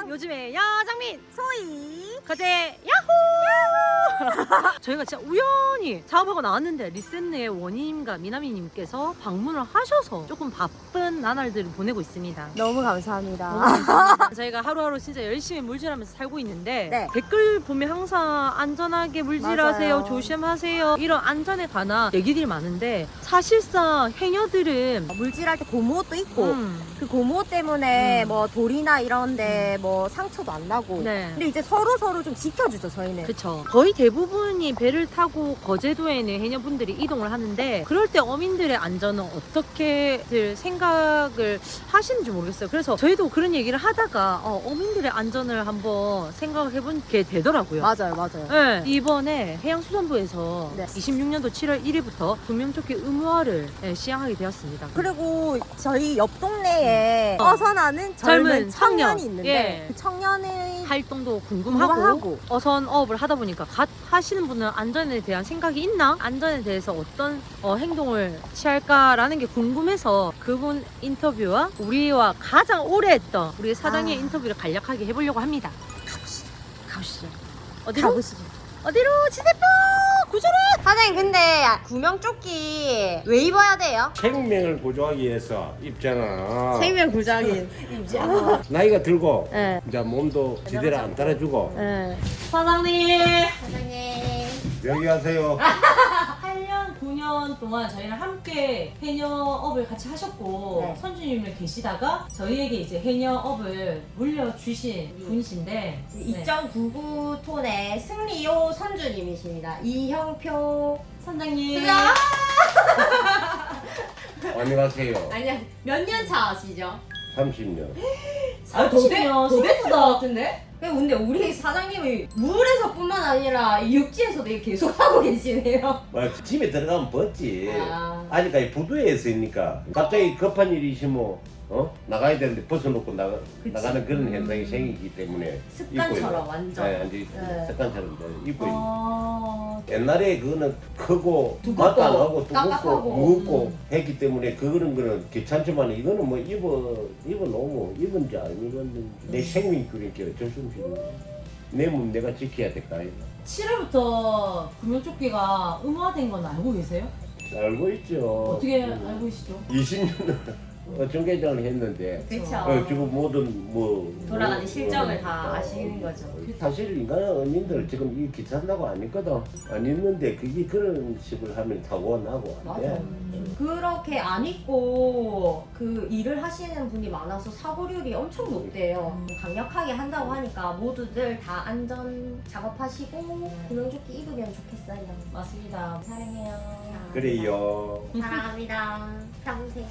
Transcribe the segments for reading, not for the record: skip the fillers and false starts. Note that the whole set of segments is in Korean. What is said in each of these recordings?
요즘에 여장민 소희 거제 야호! 저희가 진짜 우연히 작업하고 나왔는데 리센느의 원희님과 미나미님께서 방문을 하셔서 조금 바쁜 나날들을 보내고 있습니다. 너무 감사합니다. 저희가 하루하루 진짜 열심히 물질하면서 살고 있는데 네. 댓글 보면 항상 안전하게 물질하세요, 맞아요. 조심하세요 이런 안전에 관한 얘기들이 많은데 사실상 해녀들은 물질할 때 고무옷도 있고 그 고무옷 때문에 뭐 돌이나 이런데 뭐 상처도 안 나고. 네. 근데 이제 서로 좀 지켜주죠 저희는. 그쵸. 거의 대부분이 배를 타고 거제도에는 해녀분들이 이동을 하는데 그럴 때 어민들의 안전은 어떻게들 생각을 하시는지 모르겠어요. 그래서 저희도 그런 얘기를 하다가 어민들의 안전을 한번 생각을 해보게 되더라고요. 맞아요. 네, 이번에 해양수산부에서 네. 26년도 7월 1일부터 구명조끼 의무화를 시행하게 되었습니다. 그리고 저희 옆 동네에 어선하는 젊은 청년이 있는데 예. 그 청년의 활동도 궁금하고 궁금하고. 어선업을 하다 보니까 갓 하시는 분은 안전에 대한 생각이 있나? 안전에 대해서 어떤 행동을 취할까라는 게 궁금해서 그분 인터뷰와 우리와 가장 오래 했던 우리 사장의 인터뷰를 간략하게 해보려고 합니다. 가보시죠. 어디로? 가보시죠. 어디로? 지세포! 구조를! 사장님 근데 구명조끼 왜 입어야 돼요? 생명을 구조하기 위해서 입잖아. 생명 구장인. 나이가 들고 네. 이제 몸도 제대로 안 따라주고. 네. 사장님! 사장님 여기 가세요. 8년, 9년 동안 저희랑 함께 해녀업을 같이 하셨고 네. 선주님을 계시다가 저희에게 이제 해녀업을 물려주신 분이신데 네. 2.99톤의 승리호 선주님이십니다. 이형표 선장님 안녕하세요. 아니요 몇 년 차 아시죠? 30년. 더 됐을 것 같은데? 근데 우리 사장님이 물에서뿐만 아니라 육지에서도 계속 하고 계시네요. 집에 들어가면 벗지. 아. 아직까지 부두에 있으니까 갑자기 급한 일이 있으면 나가야 되는데 벗어놓고 나가는 그런 현상이 생기기 때문에 습관처럼 입고 완전. 네, 완전 네. 습관처럼 입고 있는. 아... 옛날에 그거는 크고 두껍고, 맛도 안 나고 두껍고 딱딱하고. 무겁고 했기 때문에 그런 거는 괜찮지만 이거는 뭐 입어 놓으면 입은지 안 입었는지 내 생명줄이니까 어쩔 수 없이 내 몸 내가 지켜야 될까. 7월부터 구명조끼가 의무화된 건 알고 계세요? 알고 있죠. 어떻게 알고 계시죠? 20년 정계장을 했는데 그쵸. 지금 모든 돌아가는 실정을 다 아시는 거죠. 사실 인간 어민들 지금 이 귀찮다고 안 입거든. 안 입는데 그게 그런 식으로 하면 사고가 나고 안 돼. 그렇게 안 입고 그 일을 하시는 분이 많아서 사고률이 엄청 높대요. 강력하게 한다고 하니까 모두들 다 안전 작업하시고 구명조끼 입으면 좋겠어요. 맞습니다. 사랑해요. 그래요. 사랑합니다. 평생.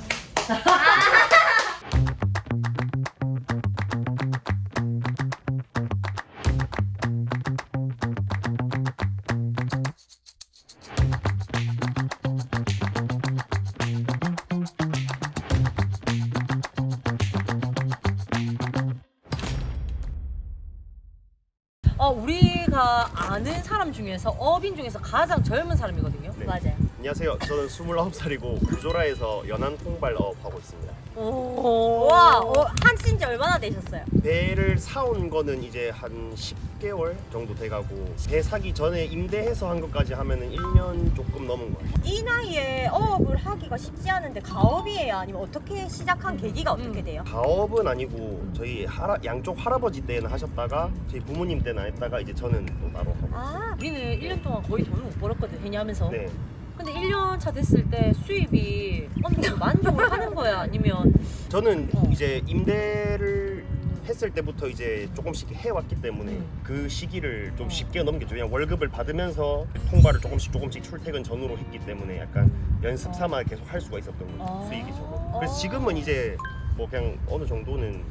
우리가 아는 사람 중에서 어민 중에서 가장 젊은 사람이거든요. 네. 맞아요. 안녕하세요. 저는 29살이고 구조라에서 연안 통발업 하고 있습니다. 와, 한신 지 얼마나 되셨어요? 배를 사온 거는 이제 한 10개월 정도 돼가고 배 사기 전에 임대해서 한 것까지 하면은 1년 조금 넘은 거예요. 이 나이에 어업을 하기가 쉽지 않은데 가업이에요? 아니면 어떻게 시작한 계기가 어떻게 돼요? 가업은 아니고 저희 양쪽 할아버지 때는 하셨다가 저희 부모님 때는 안 했다가 이제 저는 또 따로 하고 있어요. 우리는 1년 동안 거의 돈을 못 벌었거든, 해녀하면서. 네. 근데 1년 차 됐을 때 수입이 어느 정도 만족을 하는 거야? 아니면 저는 이제 임대를 했을 때부터 이제 조금씩 해왔기 때문에 그 시기를 좀 쉽게 넘겼죠. 그냥 월급을 받으면서 통발을 조금씩 출퇴근 전후로 했기 때문에 약간 연습 삼아 계속 할 수가 있었던 거죠. 수익이 적어. 그래서 지금은 이제 뭐 그냥 어느 정도는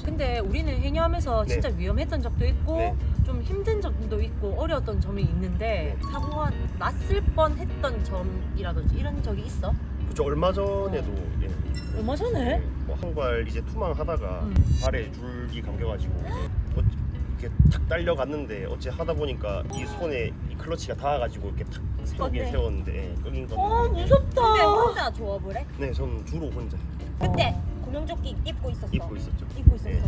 근데 우리는 해녀하면서 네. 진짜 위험했던 적도 있고 네. 좀 힘든 점도 있고 어려웠던 점이 있는데 사고가 났을 뻔했던 점이라든지 이런 적이 있어? 그쵸. 얼마 전에도 얼마 전에? 뭐 항발 이제 투망하다가 발에 줄이 감겨가지고 이렇게 탁 딸려갔는데 어째 하다 보니까 이 손에 이 클러치가 닿아가지고 이렇게 탁 세우긴 세웠는데 끄긴 거. 무섭다. 근데 혼자 조업을 해? 네, 저는 주로 혼자 그때 구명조끼 입고 있었어? 입고 있었죠. 입고 있었어. 네.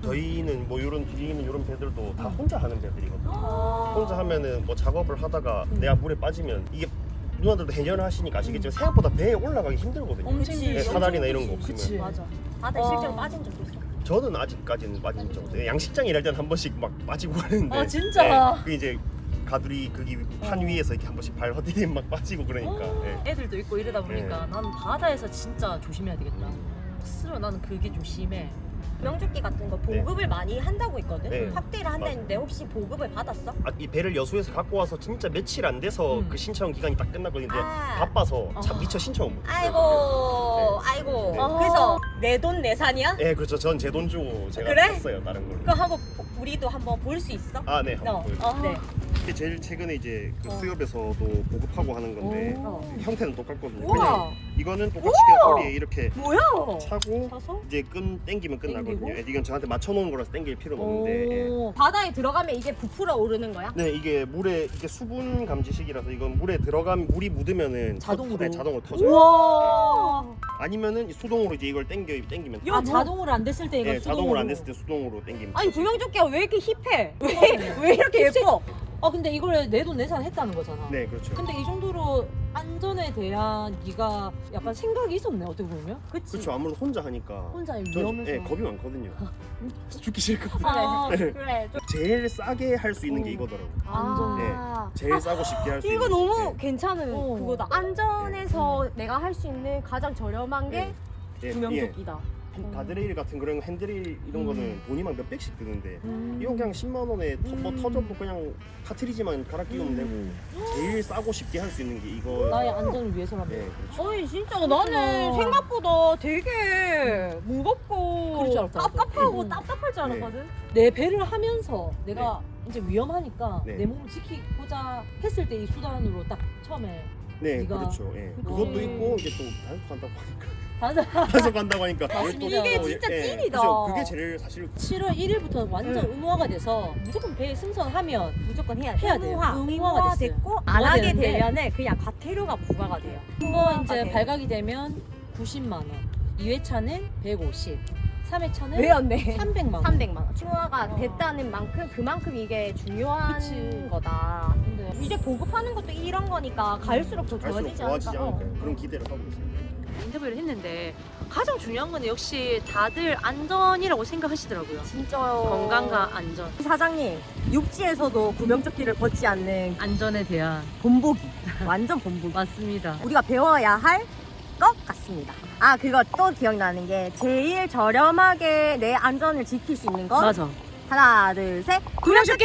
저희는 뭐 이런 뒤에 있는 이런 배들도 다 혼자 하는 배들이거든요. 혼자 하면은 뭐 작업을 하다가 내가 물에 빠지면 이게 누나들도 해녀를 하시니까 아시겠지만 생각보다 배에 올라가기 힘들거든요. 엄청 네, 사다리나 이런 거 없으면. 그치. 맞아. 바다에 실제로 빠진 적도 있어. 저는 아직까지는 빠진 적 없어요. 양식장 일할 때는 한 번씩 막 빠지고 하는데. 아, 진짜? 그 이제 가두리 거기 판 위에서 이렇게 한 번씩 발 헛디디면 막 빠지고 그러니까. 네. 애들도 있고 이러다 보니까 나는 바다에서 진짜 조심해야 되겠다. 스스로 나는 그게 좀 심해. 구명조끼 같은 거 보급을 많이 한다고 했거든. 네. 확대를 한다 맞아. 했는데 혹시 보급을 받았어? 이 배를 여수에서 갖고 와서 진짜 며칠 안 돼서 그 신청 기간이 딱 끝났거든요. 근데 아. 바빠서 참 미처 신청을 못 했어요. 아이고, 아이고. 네. 그래서 내 돈 내산이야? 네, 그렇죠. 전 제 돈 주고 제가 그래? 했어요. 다른 거를. 그거 한번 우리도 한번 볼 수 있어? 아, 네. 한번 보여드릴게요. 네. 이게 제일 최근에 이제 그 수협에서도 보급하고 하는 건데 형태는 똑같거든요. 우와. 그냥 이거는 똑같이 그냥 허리에 이렇게 뭐야? 차고 차서? 이제 끈 땡기면 끝나거든요. 땡기고? 이건 저한테 맞춰놓은 거라서 땡길 필요는 없는데. 예. 오. 바다에 들어가면 이제 부풀어 오르는 거야? 네, 이게 물에 이게 수분 감지식이라서 이건 물에 들어가면 물이 묻으면은 자동으로? 네, 자동으로 터져요. 우와. 아니면은 수동으로 이제 이걸 땡기면 아, 자동으로 안 됐을 때 이거 네, 자동으로 수동으로. 안 됐을 때 수동으로 땡기면 아니 터져요. 구명조끼가 왜 이렇게 힙해? 왜 이렇게 예뻐? 아, 근데 이걸 내 돈 내산 했다는 거잖아. 네, 그렇죠. 근데 이 정도로 안전에 대한 네가 약간 생각이 있었네, 어떻게 보면. 그치? 그렇죠. 아무래도 혼자 하니까 혼자 전 위험해서. 예, 겁이 많거든요. 죽기 싫거든요. 아, 그래. 제일 싸게 할 수 있는 게 이거더라고. 아. 제일 싸고 쉽게 할 수 있는 이거 너무 게. 괜찮은 어. 그거다. 안전에서 내가 할 수 있는 가장 저렴한 게 예. 예, 구명조끼다. 가드레일 같은 그런 핸드레일 이런 거는 돈이 막 몇백씩 드는데 음. 이건 그냥 10만 원에 뭐 터져도 그냥 카트리지만 갈아 끼우면 되고 제일 싸고 쉽게 할 수 있는 게 이거. 나의 안전을 위해서라면. 네, 그렇죠. 아니 진짜 나는 생각보다 되게 무겁고 그럴 줄 알았다, 나도. 깝깝하고 음. 답답할 줄 알았거든. 내 배를 하면서 내가 이제 위험하니까 네. 내 몸을 지키고자 했을 때 이 수단으로 딱 처음에 네, 네가- 그렇죠. 예. 그치. 그것도 있고 이제 또 단속 간다고 하니까 반사 단속 간다고 하니까 맞습니다. 그걸 또 이게 또, 진짜 예, 찐이다. 그죠. 그게 제일 사실 7월 1일부터 완전 의무화가 돼서 무조건 배에 승선하면 무조건 해야 해야 돼요. 의무화가 됐어요. 됐고 안 하게 되는데 되면은 그냥 과태료가 부과가 돼요. 한번 이제 돼요. 발각이 되면 90만 원, 2회차는 150, 3회차는 왜였네? 300만 원. 300만 원. 층화가 됐다는 만큼 그만큼 이게 중요한 그치. 거다. 근데 이제 보급하는 것도 이런 거니까 갈수록 더 갈수록 좋아지지 좋아지지 않을까? 않을까요? 그런 기대를 하고 있습니다. 인터뷰를 했는데 가장 중요한 건 역시 다들 안전이라고 생각하시더라고요. 진짜요. 건강과 안전, 사장님, 육지에서도 구명조끼를 벗지 않는 안전에 대한 본보기. 완전 본보기. 맞습니다. 우리가 배워야 할 것 같습니다. 아, 그거 또 기억나는 게 제일 저렴하게 내 안전을 지킬 수 있는 것. 맞아. 하나, 둘, 셋. 구명조끼!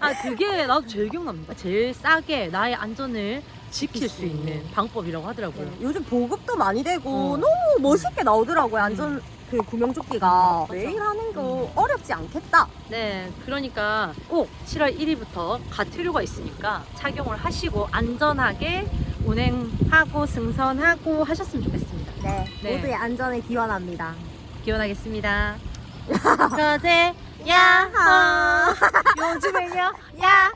아, 그게 나도 제일 기억납니다. 제일 싸게 나의 안전을 지킬 수 있는 방법이라고 하더라고요. 요즘 보급도 많이 되고 어. 너무 멋있게 나오더라고요. 안전 그 구명조끼가 매일 하는 거 어렵지 않겠다. 네, 그러니까 꼭 7월 1일부터 과태료가 있으니까 착용을 하시고 안전하게 운행하고 승선하고 하셨으면 좋겠습니다. 네, 네. 모두의 안전을 기원합니다. 기원하겠습니다. 거제 야하. 요즘엔요 야.